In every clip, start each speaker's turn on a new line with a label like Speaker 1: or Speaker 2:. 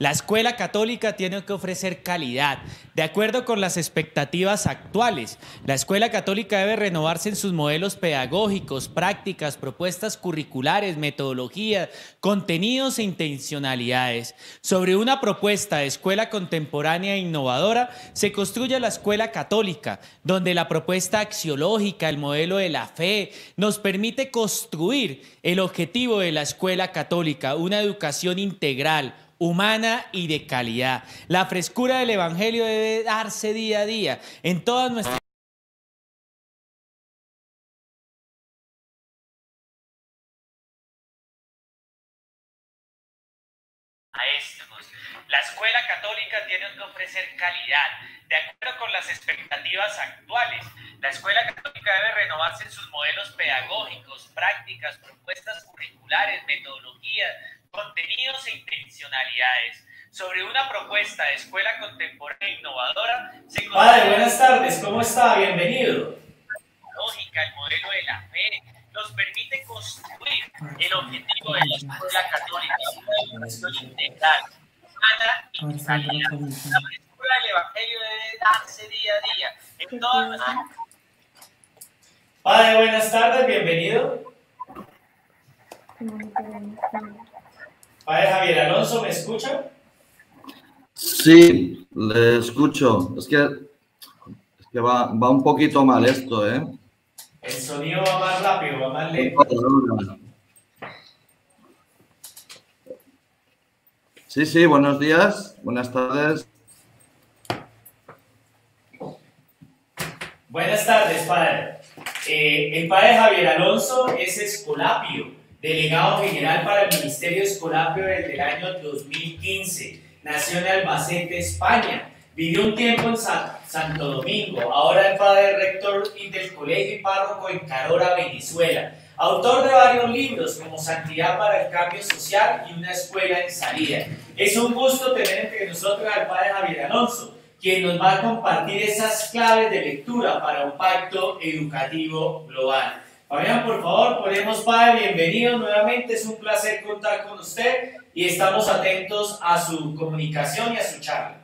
Speaker 1: La escuela católica tiene que ofrecer calidad, de acuerdo con las expectativas actuales. La escuela católica debe renovarse en sus modelos pedagógicos, prácticas, propuestas curriculares, metodologías, contenidos e intencionalidades. Sobre una propuesta de escuela contemporánea e innovadora, se construye la escuela católica, donde la propuesta axiológica, el modelo de la fe, nos permite construir el objetivo de la escuela católica, una educación integral, humana y de calidad. La frescura del evangelio debe darse día a día en todas nuestras maestros. La escuela católica tiene que ofrecer calidad, de acuerdo con las expectativas actuales. La escuela católica debe renovarse en sus modelos pedagógicos, prácticas, propuestas curriculares, metodologías, contenidos e intencionalidades. Sobre una propuesta de escuela contemporánea e innovadora, se Padre, buenas tardes, ¿cómo está? Bienvenido. Lógica, el modelo de la fe, nos permite construir el objetivo de la escuela católica, una educación integral, humana y de calidad. La frescura del evangelio debe darse día a día en todas nuestras... Padre, buenas tardes, bienvenido. Padre Javier Alonso, ¿me escucha?
Speaker 2: Sí, le escucho. Es que va un poquito mal esto, ¿eh?
Speaker 1: El sonido va más rápido, va más lento.
Speaker 2: Sí, buenos días, buenas tardes.
Speaker 1: Buenas tardes, padre. El padre Javier Alonso es escolapio, delegado general para el Ministerio Escolapio desde el año 2015. Nació en Albacete, España. Vivió un tiempo en Santo Domingo. Ahora el padre rector del colegio y párroco en Carora, Venezuela. Autor de varios libros como Santidad para el Cambio Social y Una Escuela en Salida. Es un gusto tener entre nosotros al padre Javier Alonso, quien nos va a compartir esas claves de lectura para un pacto educativo global. Fabián, por favor, ponemos padre, bienvenido nuevamente, es un placer contar con usted y estamos atentos a su comunicación y a su charla.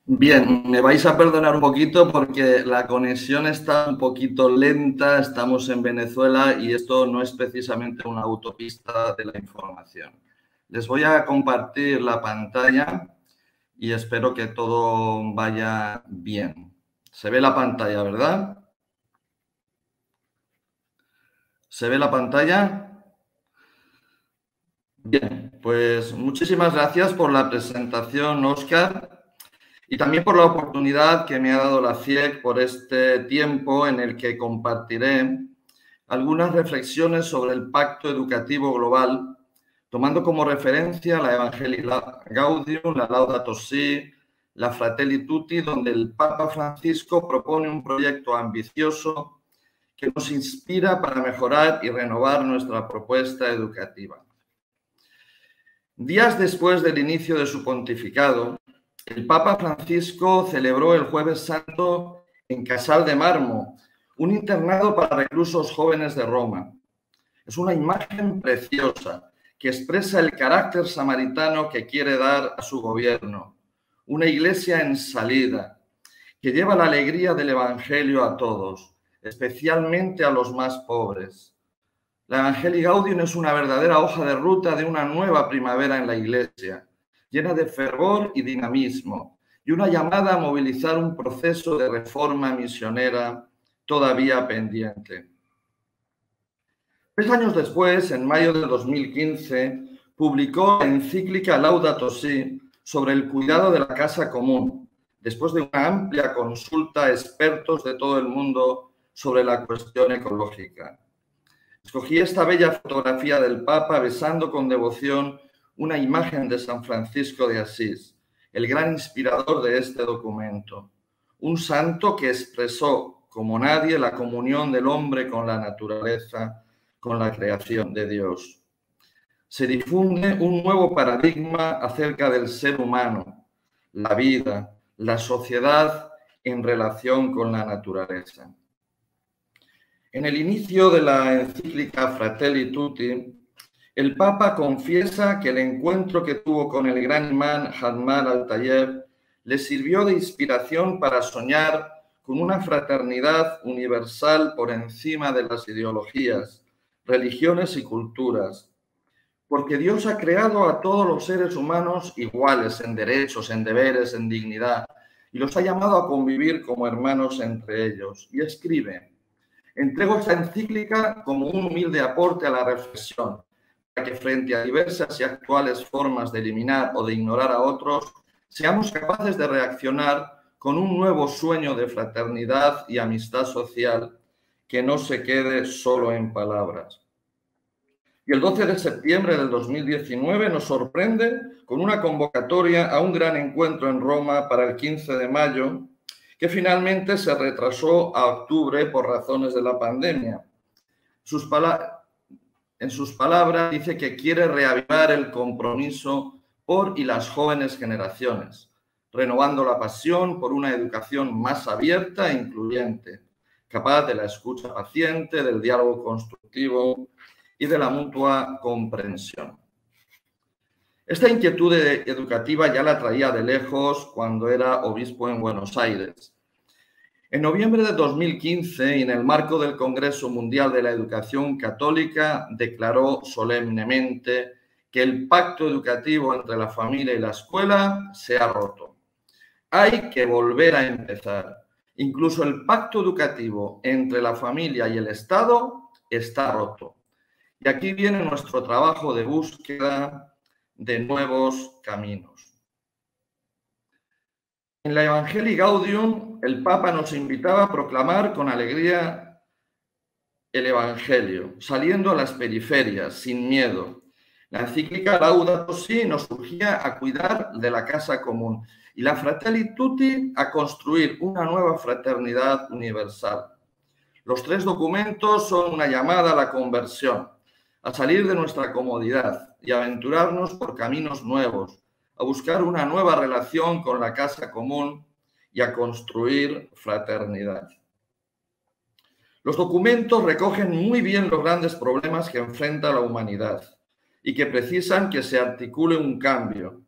Speaker 2: Bien, me vais a perdonar un poquito porque la conexión está un poquito lenta, estamos en Venezuela y esto no es precisamente una autopista de la información. Les voy a compartir la pantalla y espero que todo vaya bien. Se ve la pantalla, ¿verdad? ¿Se ve la pantalla? Bien, pues muchísimas gracias por la presentación, Óscar, y también por la oportunidad que me ha dado la CIEC por este tiempo en el que compartiré algunas reflexiones sobre el Pacto Educativo Global, tomando como referencia la Evangelii Gaudium, la Laudato Si, la Fratelli Tutti, donde el Papa Francisco propone un proyecto ambicioso que nos inspira para mejorar y renovar nuestra propuesta educativa. Días después del inicio de su pontificado, el Papa Francisco celebró el Jueves Santo en Casal de Mármol, un internado para reclusos jóvenes de Roma. Es una imagen preciosa que expresa el carácter samaritano que quiere dar a su gobierno. Una iglesia en salida, que lleva la alegría del Evangelio a todos, especialmente a los más pobres. La Evangelii Gaudium es una verdadera hoja de ruta de una nueva primavera en la Iglesia, llena de fervor y dinamismo, y una llamada a movilizar un proceso de reforma misionera todavía pendiente. 3 años después, en mayo de 2015, publicó la encíclica Laudato Si sobre el cuidado de la casa común, después de una amplia consulta a expertos de todo el mundo sobre la cuestión ecológica. Escogí esta bella fotografía del Papa besando con devoción una imagen de San Francisco de Asís, el gran inspirador de este documento. Un santo que expresó como nadie la comunión del hombre con la naturaleza, con la creación de Dios. Se difunde un nuevo paradigma acerca del ser humano, la vida, la sociedad en relación con la naturaleza. En el inicio de la encíclica Fratelli Tutti, El Papa confiesa que el encuentro que tuvo con el gran imán Hadmar al-Tayeb le sirvió de inspiración para soñar con una fraternidad universal por encima de las ideologías, religiones y culturas, porque Dios ha creado a todos los seres humanos iguales en derechos, en deberes, en dignidad, y los ha llamado a convivir como hermanos entre ellos. Y escribe: entrego esta encíclica como un humilde aporte a la reflexión, para que frente a diversas y actuales formas de eliminar o de ignorar a otros, seamos capaces de reaccionar con un nuevo sueño de fraternidad y amistad social que no se quede solo en palabras. Y el 12 de septiembre del 2019 nos sorprende con una convocatoria a un gran encuentro en Roma para el 15 de mayo, que finalmente se retrasó a octubre por razones de la pandemia. En sus palabras dice que quiere reavivar el compromiso por y las jóvenes generaciones, renovando la pasión por una educación más abierta e incluyente, capaz de la escucha paciente, del diálogo constructivo y de la mutua comprensión. Esta inquietud educativa ya la traía de lejos cuando era obispo en Buenos Aires. En noviembre de 2015, y en el marco del Congreso Mundial de la Educación Católica, declaró solemnemente que el pacto educativo entre la familia y la escuela se ha roto. Hay que volver a empezar. Incluso el pacto educativo entre la familia y el Estado está roto. Y aquí viene nuestro trabajo de búsqueda de nuevos caminos. En la Evangelii Gaudium, el Papa nos invitaba a proclamar con alegría el Evangelio, saliendo a las periferias, sin miedo. La encíclica Laudato Si nos urgía a cuidar de la casa común y la Fratelli Tutti a construir una nueva fraternidad universal. Los tres documentos son una llamada a la conversión, a salir de nuestra comodidad y aventurarnos por caminos nuevos, a buscar una nueva relación con la casa común y a construir fraternidad. Los documentos recogen muy bien los grandes problemas que enfrenta la humanidad y que precisan que se articule un cambio,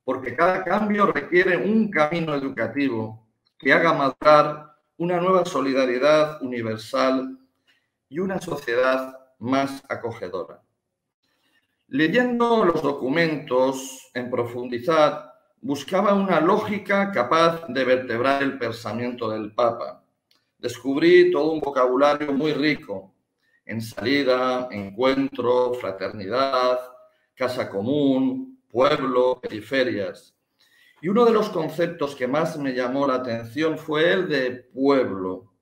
Speaker 2: porque cada cambio requiere un camino educativo que haga madurar una nueva solidaridad universal y una sociedad más acogedora. Leyendo los documentos en profundidad, buscaba una lógica capaz de vertebrar el pensamiento del Papa. Descubrí todo un vocabulario muy rico: en salida, encuentro, fraternidad, casa común, pueblo, periferias. Y uno de los conceptos que más me llamó la atención fue el de pueblo.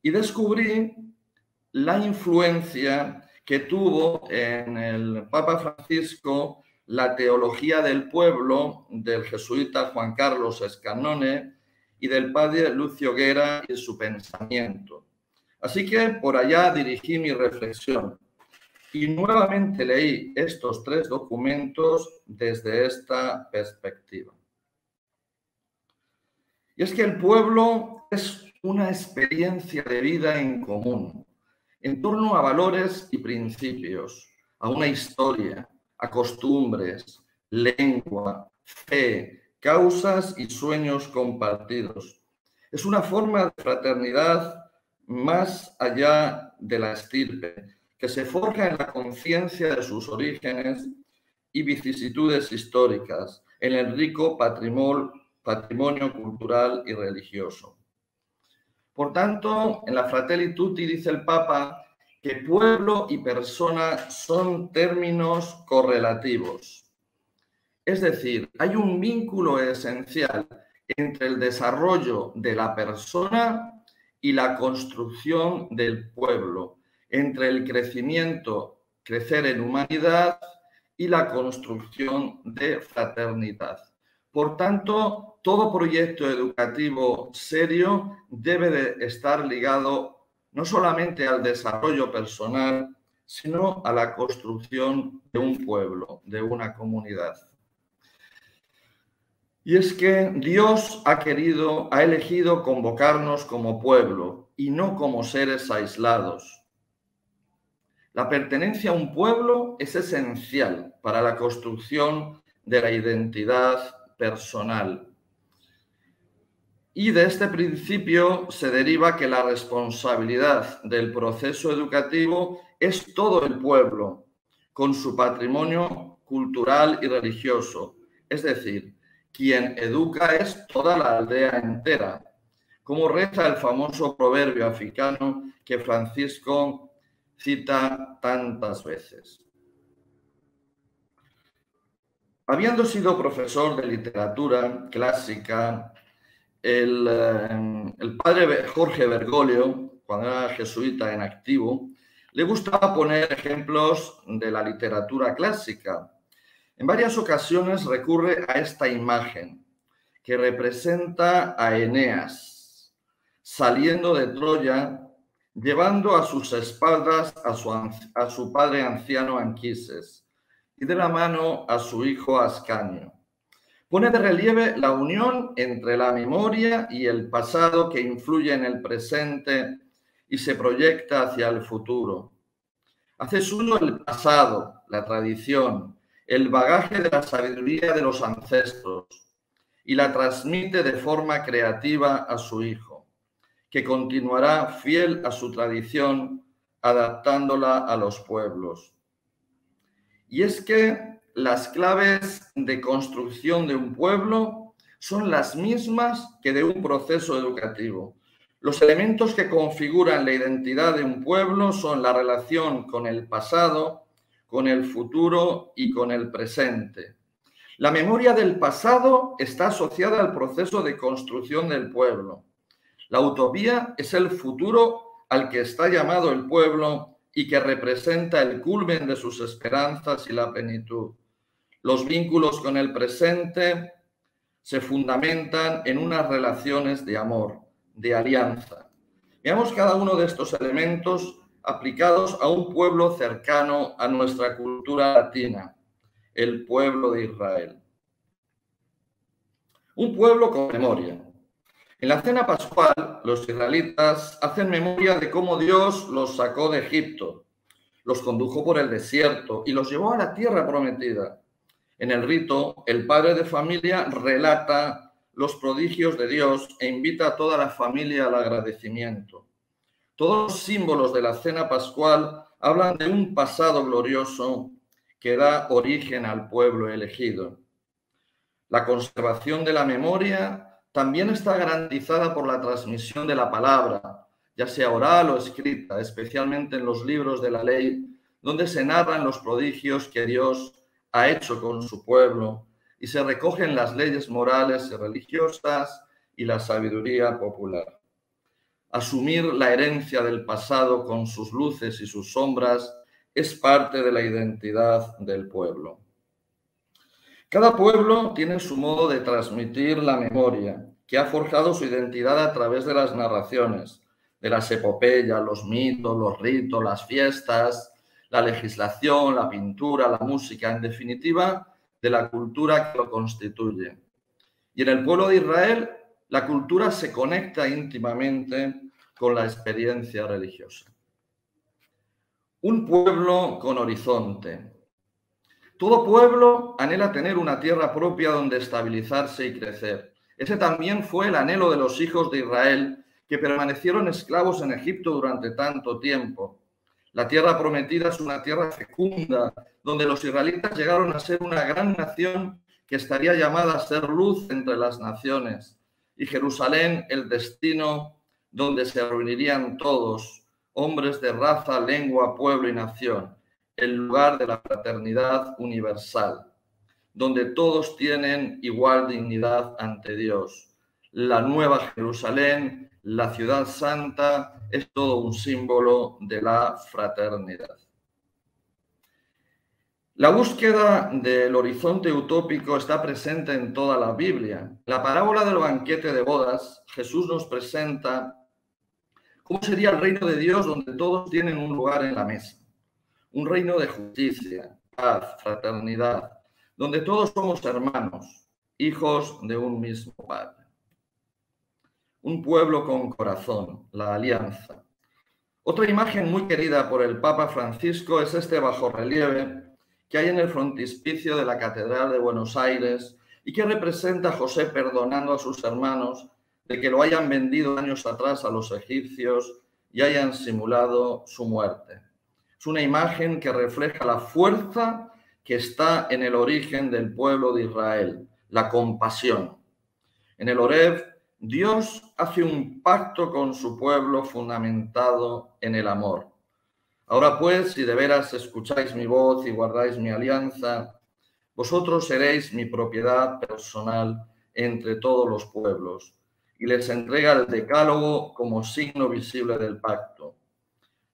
Speaker 2: Y descubrí la influencia que tuvo en el Papa Francisco la teología del pueblo del jesuita Juan Carlos Escannone y del padre Lucio Guerra y su pensamiento. Así que por allá dirigí mi reflexión y nuevamente leí estos tres documentos desde esta perspectiva. Y es que el pueblo es una experiencia de vida en común, en torno a valores y principios, a una historia, a costumbres, lengua, fe, causas y sueños compartidos. Es una forma de fraternidad más allá de la estirpe, que se forja en la conciencia de sus orígenes y vicisitudes históricas, en el rico patrimonio cultural y religioso. Por tanto, en la Fratelli Tutti dice el Papa que pueblo y persona son términos correlativos. Es decir, hay un vínculo esencial entre el desarrollo de la persona y la construcción del pueblo, entre el crecer en humanidad y la construcción de fraternidad. Por tanto, todo proyecto educativo serio debe de estar ligado no solamente al desarrollo personal, sino a la construcción de un pueblo, de una comunidad. Y es que Dios ha elegido convocarnos como pueblo y no como seres aislados. La pertenencia a un pueblo es esencial para la construcción de la identidad personal. Y de este principio se deriva que la responsabilidad del proceso educativo es todo el pueblo, con su patrimonio cultural y religioso. Es decir, quien educa es toda la aldea entera, como reza el famoso proverbio africano que Francisco cita tantas veces. Habiendo sido profesor de literatura clásica, el padre Jorge Bergoglio, cuando era jesuita en activo, le gustaba poner ejemplos de la literatura clásica. En varias ocasiones recurre a esta imagen que representa a Eneas saliendo de Troya, llevando a sus espaldas a su padre anciano Anquises y de la mano a su hijo Ascanio. Pone de relieve la unión entre la memoria y el pasado que influye en el presente y se proyecta hacia el futuro. Hace suyo el pasado, la tradición, el bagaje de la sabiduría de los ancestros y la transmite de forma creativa a su hijo, que continuará fiel a su tradición, adaptándola a los pueblos. Y es que las claves de construcción de un pueblo son las mismas que de un proceso educativo. Los elementos que configuran la identidad de un pueblo son la relación con el pasado, con el futuro y con el presente. La memoria del pasado está asociada al proceso de construcción del pueblo. La utopía es el futuro al que está llamado el pueblo y que representa el culmen de sus esperanzas y la plenitud. Los vínculos con el presente se fundamentan en unas relaciones de amor, de alianza. Veamos cada uno de estos elementos aplicados a un pueblo cercano a nuestra cultura latina, el pueblo de Israel. Un pueblo con memoria. En la cena pascual, los israelitas hacen memoria de cómo Dios los sacó de Egipto, los condujo por el desierto y los llevó a la tierra prometida. En el rito, el padre de familia relata los prodigios de Dios e invita a toda la familia al agradecimiento. Todos los símbolos de la cena pascual hablan de un pasado glorioso que da origen al pueblo elegido. La conservación de la memoria también está garantizada por la transmisión de la palabra, ya sea oral o escrita, especialmente en los libros de la ley, donde se narran los prodigios que Dios ha hecho con su pueblo y se recogen las leyes morales y religiosas y la sabiduría popular. Asumir la herencia del pasado con sus luces y sus sombras es parte de la identidad del pueblo. Cada pueblo tiene su modo de transmitir la memoria, que ha forjado su identidad a través de las narraciones, de las epopeyas, los mitos, los ritos, las fiestas, la legislación, la pintura, la música, en definitiva, de la cultura que lo constituye. Y en el pueblo de Israel, la cultura se conecta íntimamente con la experiencia religiosa. Un pueblo con horizonte. Todo pueblo anhela tener una tierra propia donde estabilizarse y crecer. Ese también fue el anhelo de los hijos de Israel, que permanecieron esclavos en Egipto durante tanto tiempo. La tierra prometida es una tierra fecunda, donde los israelitas llegaron a ser una gran nación que estaría llamada a ser luz entre las naciones. Y Jerusalén, el destino donde se reunirían todos, hombres de raza, lengua, pueblo y nación, el lugar de la fraternidad universal, donde todos tienen igual dignidad ante Dios. La nueva Jerusalén, la ciudad santa, es todo un símbolo de la fraternidad. La búsqueda del horizonte utópico está presente en toda la Biblia. En la parábola del banquete de bodas, Jesús nos presenta cómo sería el reino de Dios donde todos tienen un lugar en la mesa. Un reino de justicia, paz, fraternidad, donde todos somos hermanos, hijos de un mismo Padre. Un pueblo con corazón, la alianza. Otra imagen muy querida por el Papa Francisco es este bajorrelieve que hay en el frontispicio de la Catedral de Buenos Aires y que representa a José perdonando a sus hermanos de que lo hayan vendido años atrás a los egipcios y hayan simulado su muerte. Es una imagen que refleja la fuerza que está en el origen del pueblo de Israel, la compasión. En el Horeb, Dios hace un pacto con su pueblo fundamentado en el amor. Ahora pues, si de veras escucháis mi voz y guardáis mi alianza, vosotros seréis mi propiedad personal entre todos los pueblos. Y les entrega el decálogo como signo visible del pacto.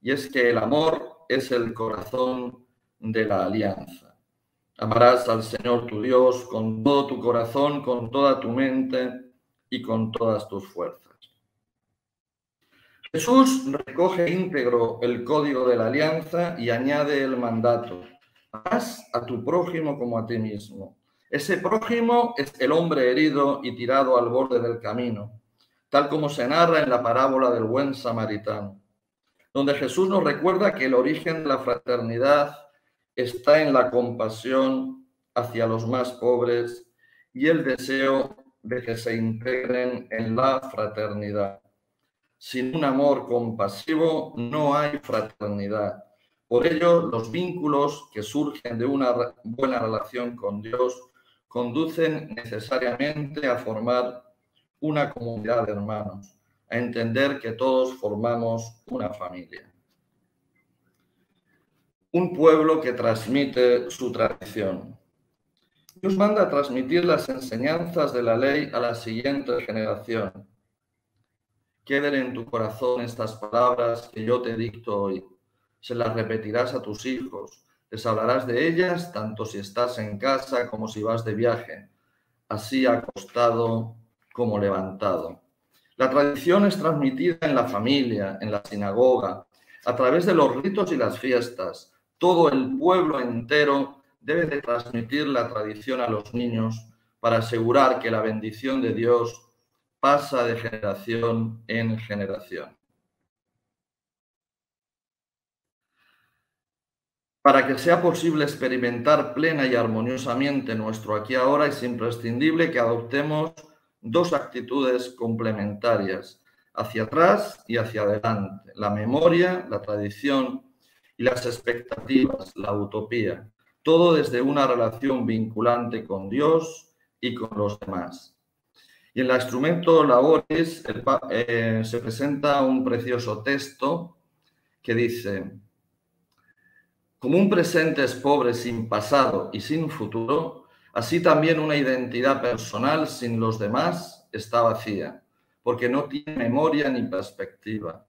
Speaker 2: Y es que el amor es el corazón de la alianza. Amarás al Señor tu Dios con todo tu corazón, con toda tu mente y con todas tus fuerzas. Jesús recoge íntegro el código de la alianza y añade el mandato: haz a tu prójimo como a ti mismo. Ese prójimo es el hombre herido y tirado al borde del camino, tal como se narra en la parábola del buen samaritano, donde Jesús nos recuerda que el origen de la fraternidad está en la compasión hacia los más pobres y el deseo de que se integren en la fraternidad. Sin un amor compasivo no hay fraternidad. Por ello, los vínculos que surgen de una buena relación con Dios conducen necesariamente a formar una comunidad de hermanos, a entender que todos formamos una familia. Un pueblo que transmite su tradición. Dios manda a transmitir las enseñanzas de la ley a la siguiente generación. Queden en tu corazón estas palabras que yo te dicto hoy. Se las repetirás a tus hijos. Les hablarás de ellas tanto si estás en casa como si vas de viaje, así acostado como levantado. La tradición es transmitida en la familia, en la sinagoga, a través de los ritos y las fiestas. Todo el pueblo entero debe de transmitir la tradición a los niños para asegurar que la bendición de Dios pasa de generación en generación. Para que sea posible experimentar plena y armoniosamente nuestro aquí y ahora, es imprescindible que adoptemos dos actitudes complementarias, hacia atrás y hacia adelante: la memoria, la tradición, y las expectativas, la utopía, todo desde una relación vinculante con Dios y con los demás. Y en la Instrumento Laboris se presenta un precioso texto que dice: como un presente es pobre sin pasado y sin futuro, así también una identidad personal sin los demás está vacía, porque no tiene memoria ni perspectiva.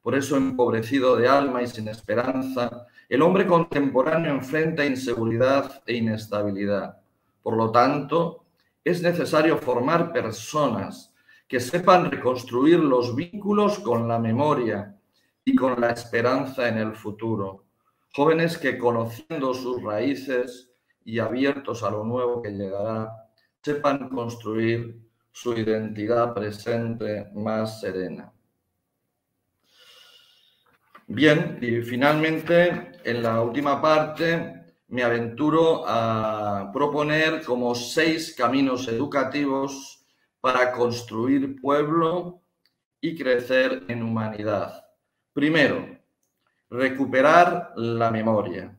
Speaker 2: Por eso, empobrecido de alma y sin esperanza, el hombre contemporáneo enfrenta inseguridad e inestabilidad. Por lo tanto, es necesario formar personas que sepan reconstruir los vínculos con la memoria y con la esperanza en el futuro. Jóvenes que, conociendo sus raíces y abiertos a lo nuevo que llegará, sepan construir su identidad presente más serena. Bien, y finalmente, en la última parte, me aventuro a proponer como 6 caminos educativos para construir pueblo y crecer en humanidad. Primero, recuperar la memoria.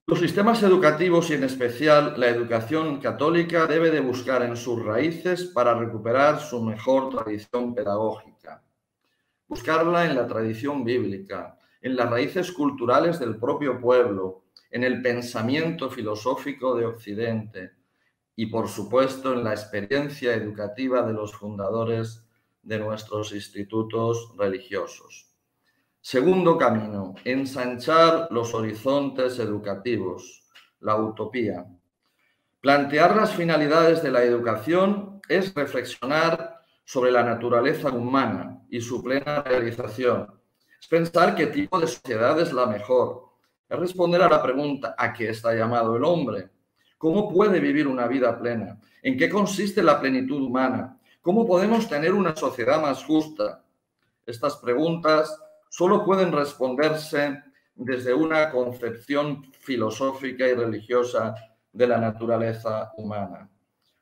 Speaker 2: Los sistemas educativos y en especial la educación católica debe de buscar en sus raíces para recuperar su mejor tradición pedagógica. Buscarla en la tradición bíblica, en las raíces culturales del propio pueblo, en el pensamiento filosófico de Occidente y, por supuesto, en la experiencia educativa de los fundadores de nuestros institutos religiosos. Segundo camino, ensanchar los horizontes educativos, la utopía. Plantear las finalidades de la educación es reflexionar sobre la naturaleza humana y su plena realización. Es pensar qué tipo de sociedad es la mejor. Es responder a la pregunta: ¿a qué está llamado el hombre? ¿Cómo puede vivir una vida plena? ¿En qué consiste la plenitud humana? ¿Cómo podemos tener una sociedad más justa? Estas preguntas solo pueden responderse desde una concepción filosófica y religiosa de la naturaleza humana.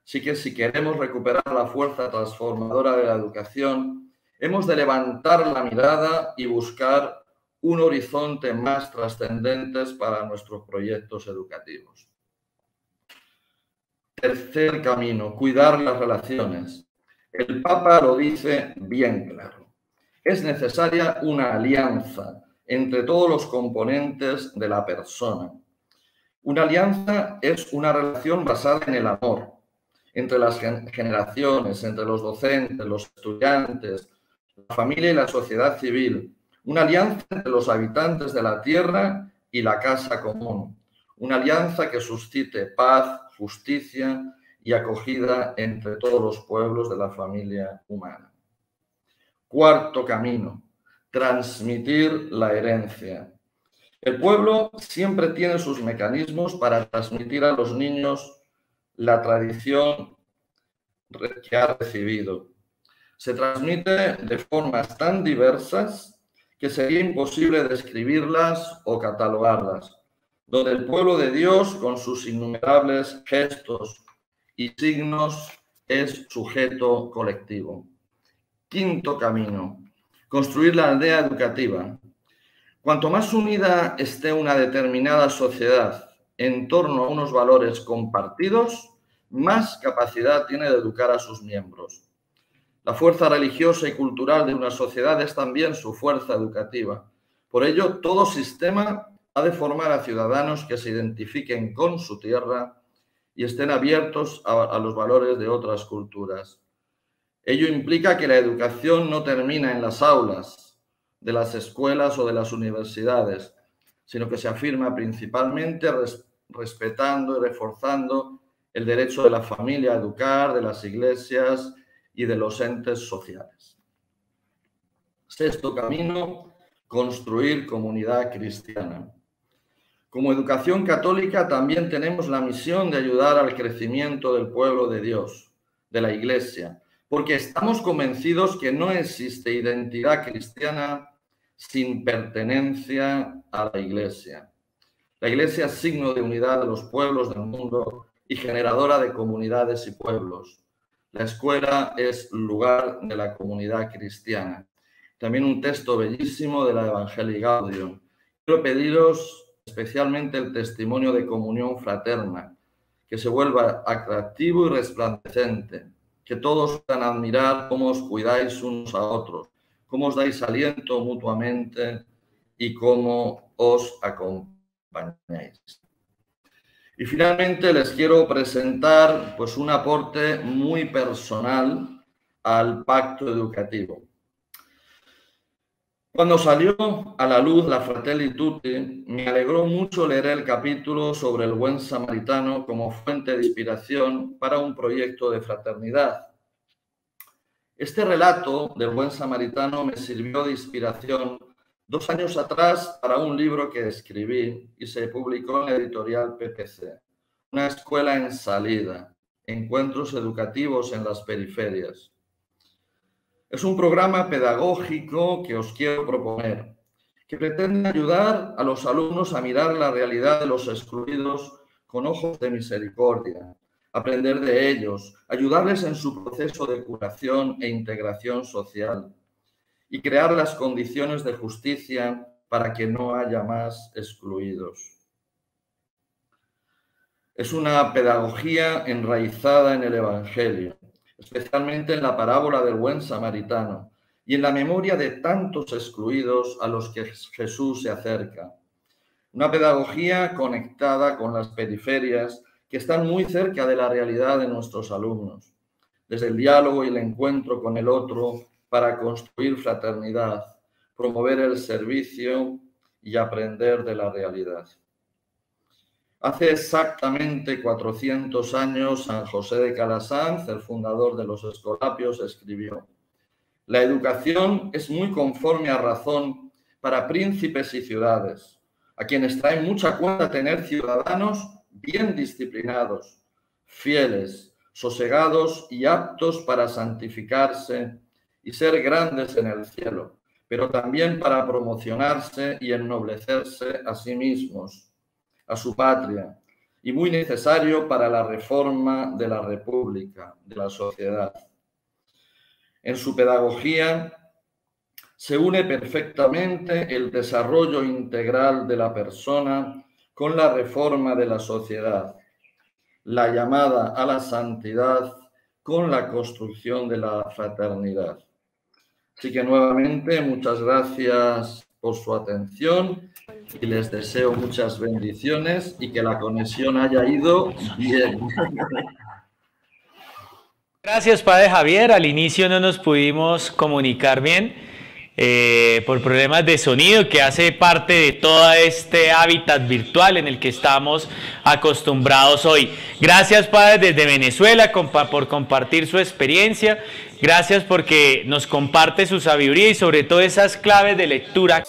Speaker 2: Así que si queremos recuperar la fuerza transformadora de la educación, hemos de levantar la mirada y buscar un horizonte más trascendente para nuestros proyectos educativos. Tercer camino, cuidar las relaciones. El Papa lo dice bien claro. Es necesaria una alianza entre todos los componentes de la persona. Una alianza es una relación basada en el amor, entre las generaciones, entre los docentes, los estudiantes, la familia y la sociedad civil. Una alianza entre los habitantes de la tierra y la casa común. Una alianza que suscite paz, justicia y acogida entre todos los pueblos de la familia humana. Cuarto camino, transmitir la herencia. El pueblo siempre tiene sus mecanismos para transmitir a los niños la tradición que ha recibido. Se transmite de formas tan diversas que sería imposible describirlas o catalogarlas, donde el pueblo de Dios, con sus innumerables gestos y signos, es sujeto colectivo. Quinto camino, construir la aldea educativa. Cuanto más unida esté una determinada sociedad en torno a unos valores compartidos, más capacidad tiene de educar a sus miembros. La fuerza religiosa y cultural de una sociedad es también su fuerza educativa. Por ello, todo sistema ha de formar a ciudadanos que se identifiquen con su tierra y estén abiertos a los valores de otras culturas. Ello implica que la educación no termina en las aulas de las escuelas o de las universidades, sino que se afirma principalmente respetando y reforzando el derecho de la familia a educar, de las iglesias y de los entes sociales. Sexto camino, construir comunidad cristiana. Como educación católica también tenemos la misión de ayudar al crecimiento del pueblo de Dios, de la Iglesia, porque estamos convencidos que no existe identidad cristiana sin pertenencia a la Iglesia. La Iglesia es signo de unidad de los pueblos del mundo y generadora de comunidades y pueblos. La escuela es lugar de la comunidad cristiana. También un texto bellísimo de la Evangelii Gaudium. Quiero pediros especialmente el testimonio de comunión fraterna, que se vuelva atractivo y resplandecente, que todos puedan admirar cómo os cuidáis unos a otros, cómo os dais aliento mutuamente y cómo os acompañáis. Y finalmente les quiero presentar pues, un aporte muy personal al pacto educativo. Cuando salió a la luz la Fratelli Tutti, me alegró mucho leer el capítulo sobre el buen samaritano como fuente de inspiración para un proyecto de fraternidad. Este relato del buen samaritano me sirvió de inspiración 2 años atrás para un libro que escribí y se publicó en la editorial PPC, Una escuela en salida, encuentros educativos en las periferias. Es un programa pedagógico que os quiero proponer, que pretende ayudar a los alumnos a mirar la realidad de los excluidos con ojos de misericordia, aprender de ellos, ayudarles en su proceso de curación e integración social y crear las condiciones de justicia para que no haya más excluidos. Es una pedagogía enraizada en el Evangelio, especialmente en la parábola del buen samaritano y en la memoria de tantos excluidos a los que Jesús se acerca. Una pedagogía conectada con las periferias que están muy cerca de la realidad de nuestros alumnos, desde el diálogo y el encuentro con el otro para construir fraternidad, promover el servicio y aprender de la realidad. Hace exactamente 400 años, San José de Calasanz, el fundador de los Escolapios, escribió: «La educación es muy conforme a razón para príncipes y ciudades, a quienes trae mucha cuenta tener ciudadanos bien disciplinados, fieles, sosegados y aptos para santificarse y ser grandes en el cielo, pero también para promocionarse y ennoblecerse a sí mismos, a su patria, y muy necesario para la reforma de la República, de la sociedad. En su pedagogía se une perfectamente el desarrollo integral de la persona con la reforma de la sociedad, la llamada a la santidad con la construcción de la fraternidad. Así que nuevamente muchas gracias por su atención y les deseo muchas bendiciones y que la conexión haya ido bien.
Speaker 1: Gracias, Padre Javier. Al inicio no nos pudimos comunicar bien por problemas de sonido, que hace parte de todo este hábitat virtual en el que estamos acostumbrados hoy. Gracias, Padre, desde Venezuela por compartir su experiencia. Gracias porque nos comparte su sabiduría y sobre todo esas claves de lectura.